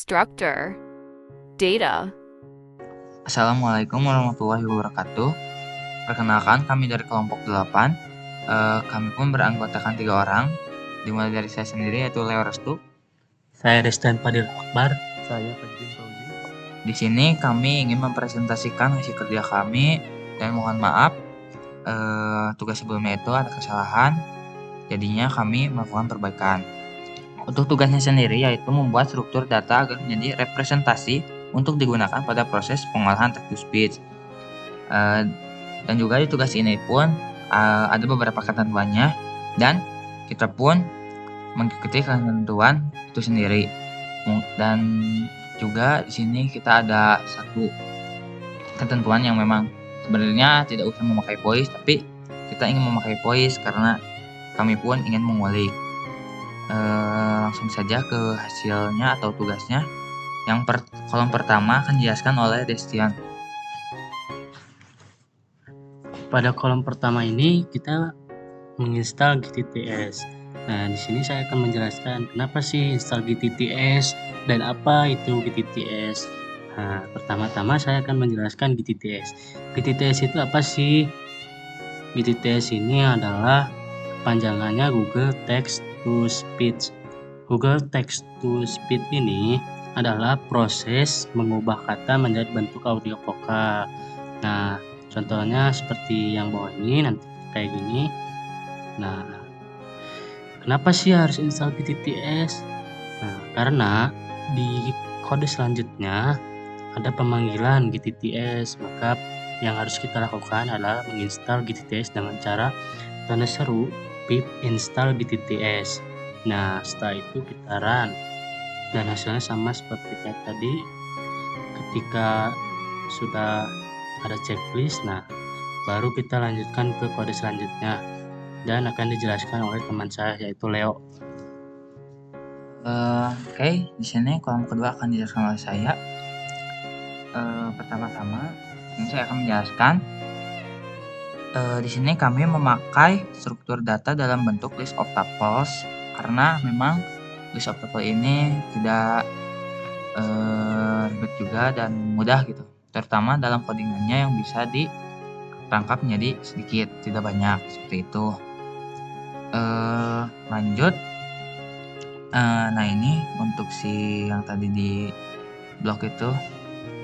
structure, data. Assalamualaikum warahmatullahi wabarakatuh. Perkenalkan, kami dari kelompok 8. Kami pun beranggotakan 3 orang, dimulai dari saya sendiri yaitu Leo Restu. Saya Destan Fadil Akbar. Saya Fajrin Fauzi. Di sini kami ingin mempresentasikan hasil kerja kami dan mohon maaf tugas sebelumnya itu ada kesalahan, jadinya kami melakukan perbaikan. Untuk tugasnya sendiri yaitu membuat struktur data agar menjadi representasi untuk digunakan pada proses pengolahan text to speech. Dan juga di tugas ini pun ada beberapa ketentuannya dan kita pun mengikuti ketentuan itu sendiri. Dan juga di sini kita ada satu ketentuan yang memang sebenarnya tidak usah memakai voice, tapi kita ingin memakai voice karena kami pun ingin mengulik. Langsung saja ke hasilnya atau tugasnya. Yang kolom pertama akan dijelaskan oleh Destian. Pada kolom pertama ini kita menginstal GTTS. Nah, di sini saya akan menjelaskan kenapa sih install GTTS dan apa itu GTTS. Nah, pertama-tama saya akan menjelaskan GTTS. GTTS itu apa sih? GTTS ini adalah panjangannya Google Text to Speech. Google Text to Speech ini adalah proses mengubah kata menjadi bentuk audio vokal. Nah, contohnya seperti yang bawah ini, nanti kayak gini. Nah, kenapa sih harus install GTTS? Nah, karena di kode selanjutnya ada pemanggilan GTTS, maka yang harus kita lakukan adalah menginstal GTTS dengan cara tanda seru pip install GTTS. Nah, setelah itu kita run dan hasilnya sama seperti kayak tadi. Ketika sudah ada checklist, nah baru kita lanjutkan ke kode selanjutnya dan akan dijelaskan oleh teman saya yaitu Leo. Oke, di sini kolom kedua akan dijelaskan oleh saya. Pertama-tama, ini saya akan menjelaskan. Di sini kami memakai struktur data dalam bentuk list of tuples karena memang list of tuple ini tidak ribet juga dan mudah gitu, terutama dalam codingannya yang bisa dirangkap menjadi sedikit, tidak banyak seperti itu. Lanjut. Nah, ini untuk si yang tadi di blok itu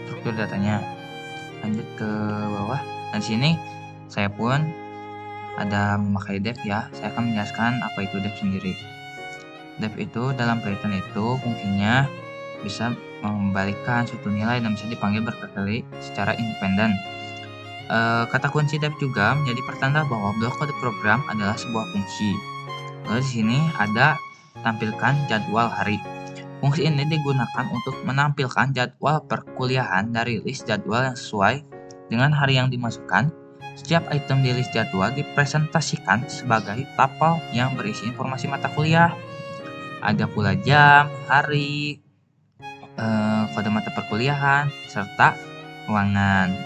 struktur datanya. Lanjut ke bawah. Dan di sini saya pun ada memakai def ya. Saya akan menjelaskan apa itu def sendiri. Def itu dalam Python itu fungsinya bisa mengembalikan suatu nilai dan bisa dipanggil berkali-kali secara independen. Kata kunci def juga menjadi pertanda bahwa blok kode program adalah sebuah fungsi. Lalu di sini ada tampilkan jadwal hari. Fungsi ini digunakan untuk menampilkan jadwal perkuliahan dari list jadwal yang sesuai dengan hari yang dimasukkan. Setiap item di list jadwal dipresentasikan sebagai tuple yang berisi informasi mata kuliah. Ada pula jam, hari, kode mata perkuliahan, serta ruangan.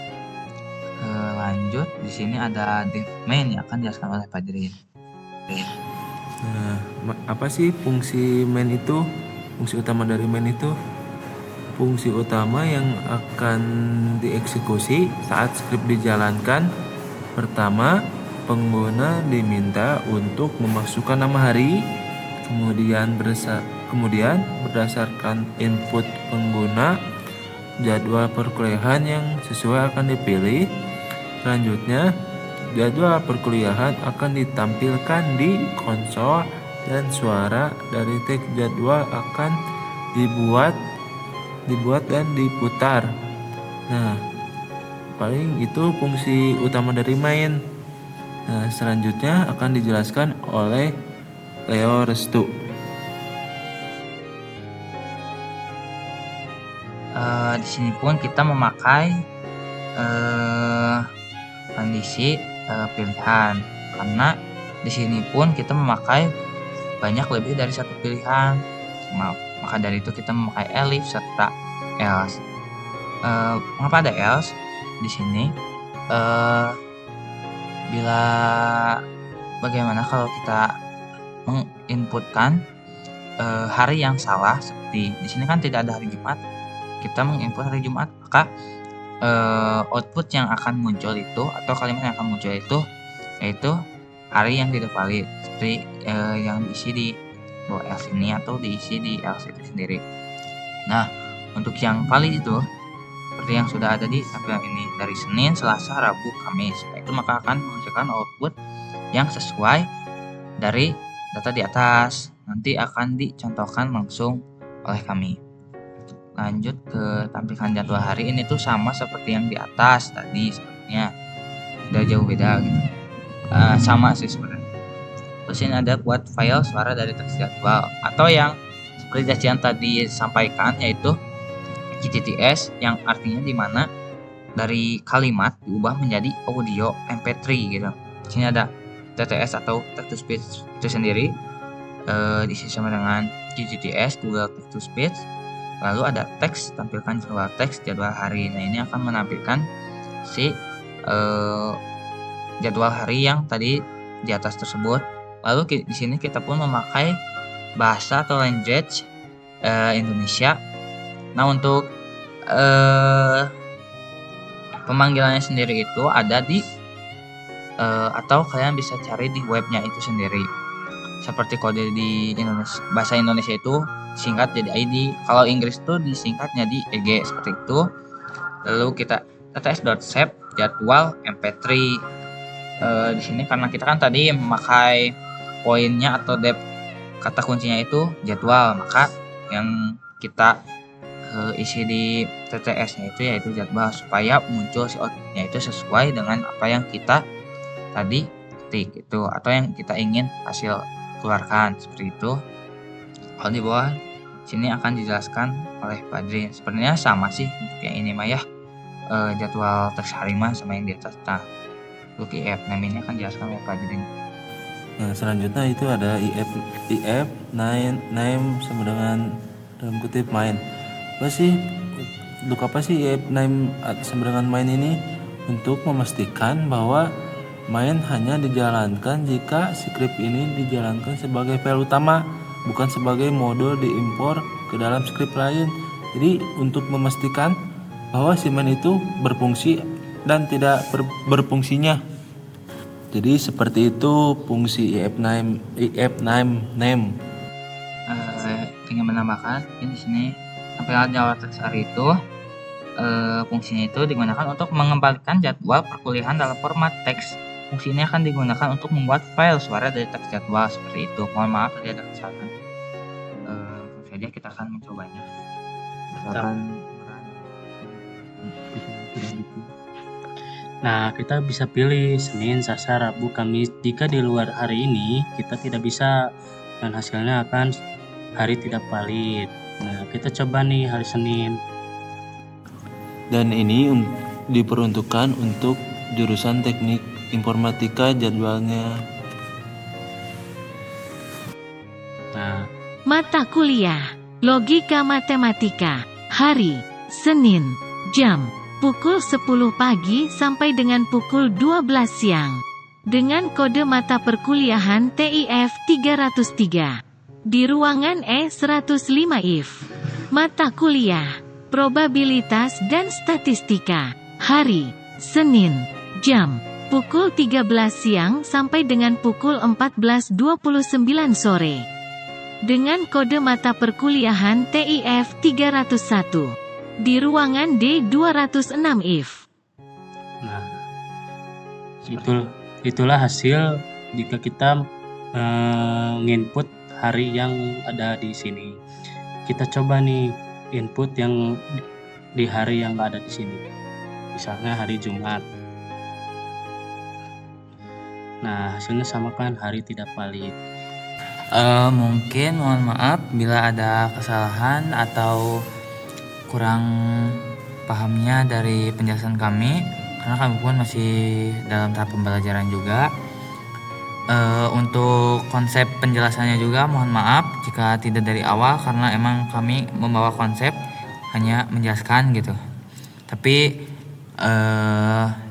Lanjut, di sini ada div main yang akan dijelaskan oleh Fajrin. Nah, apa sih fungsi main itu? Fungsi utama dari main itu? Fungsi utama yang akan dieksekusi saat skrip dijalankan. Pertama, pengguna diminta untuk memasukkan nama hari, kemudian berdasarkan input pengguna, jadwal perkuliahan yang sesuai akan dipilih. Selanjutnya, jadwal perkuliahan akan ditampilkan di konsol dan suara dari teks jadwal akan dibuat dan diputar. Nah, paling itu fungsi utama dari main. Nah, selanjutnya akan dijelaskan oleh Leo Restu. Di sini pun kita memakai kondisi pilihan karena di sini pun kita memakai banyak lebih dari satu pilihan. Maka dari itu kita memakai elif serta else. Mengapa ada else di sini? Bagaimana kalau kita menginputkan hari yang salah, seperti di sini kan tidak ada hari Jumat, kita menginput hari Jumat, maka output yang akan muncul itu atau kalimat yang akan muncul itu yaitu hari yang tidak valid, seperti yang diisi di else ini atau diisi di else itu sendiri. Nah, untuk yang valid itu seperti yang sudah ada di tampilan ini, dari Senin, Selasa, Rabu, Kamis. Nah, itu maka akan menghasilkan output yang sesuai dari data di atas. Nanti akan dicontohkan langsung oleh kami. Lanjut ke tampilan jadwal hari ini tuh sama seperti yang di atas tadi sebenarnya, tidak jauh beda gitu. Sama sih sebenarnya. Terus ini ada buat file suara dari teks jadwal atau yang seperti yang tadi disampaikan, yaitu GTTS, yang artinya dimana dari kalimat diubah menjadi audio MP3 gitu. Di sini ada TTS atau text to speech itu sendiri, diisi sama dengan GTTS, Google Text to Speech. Lalu ada teks, tampilkan jadwal teks jadwal hari. Nah, ini akan menampilkan si jadwal hari yang tadi di atas tersebut. Lalu di sini kita pun memakai bahasa atau language Indonesia. Nah, untuk pemanggilannya sendiri itu ada di atau kalian bisa cari di webnya itu sendiri. Seperti kode di Indonesia, bahasa Indonesia itu singkat jadi ID. Kalau Inggris itu disingkatnya di EG seperti itu. Lalu kita tts.save jadwal MP3. Di sini karena kita kan tadi memakai poinnya atau kata kuncinya itu jadwal, maka yang kita isi di TTS-nya itu yaitu jadwal, supaya muncul si outputnya itu sesuai dengan apa yang kita tadi ketik itu atau yang kita ingin hasil keluarkan, seperti itu. Kalau di bawah sini akan dijelaskan oleh Padri. Sebenarnya sama sih untuk yang ini mah ya, jadwal teks hari mah sama yang di atas. Nah, untuk IF name ini akan dijelaskan oleh Padri. Nah, selanjutnya itu ada IF name sama dengan dalam kutip main. Untuk apa sih IF name sama dengan main ini? Untuk memastikan bahwa main hanya dijalankan jika script ini dijalankan sebagai file utama, bukan sebagai mode diimpor ke dalam script lain. Jadi untuk memastikan bahwa si main itu berfungsi dan tidak berfungsinya. Jadi seperti itu fungsi if name. Ingin menambahkan di sini tampilan jadwal teks hari itu fungsinya itu digunakan untuk mengembalikan jadwal perkuliahan dalam format teks. Fungsi ini akan digunakan untuk membuat file suara dari teks jadwal, seperti itu. Mohon maaf tadi ada kesalahan. Langsung saja kita akan mencobanya. Nah, kita bisa pilih Senin, Selasa, Rabu, Kamis. Jika di luar hari ini kita tidak bisa, dan hasilnya akan hari tidak valid. Nah, kita coba nih hari Senin. Dan ini diperuntukkan untuk jurusan teknik informatika jadwalnya. Nah, Mata kuliah Logika Matematika, hari Senin, jam pukul 10 pagi sampai dengan pukul 12 siang. Dengan kode mata perkuliahan TIF 303. Di ruangan E105 IF. Mata kuliah Probabilitas dan Statistika, hari Senin, jam pukul 13 siang sampai dengan pukul 14.29 sore. Dengan kode mata perkuliahan TIF 301. Di ruangan D206 IF. nah itulah hasil jika kita nginput hari yang ada di sini. Kita coba nih input yang di hari yang ada di sini. Misalnya hari Jumat. Nah, hasilnya sama kan, hari tidak valid. Mungkin mohon maaf bila ada kesalahan atau kurang pahamnya dari penjelasan kami, karena kami pun masih dalam tahap pembelajaran juga. Untuk konsep penjelasannya juga mohon maaf jika tidak dari awal, karena emang kami membawa konsep hanya menjelaskan gitu. Tapi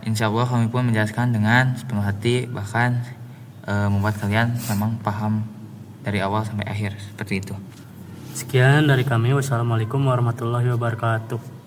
insya Allah kami pun menjelaskan dengan sepenuh hati, bahkan membuat kalian memang paham dari awal sampai akhir seperti itu. Sekian dari kami. Wassalamualaikum warahmatullahi wabarakatuh.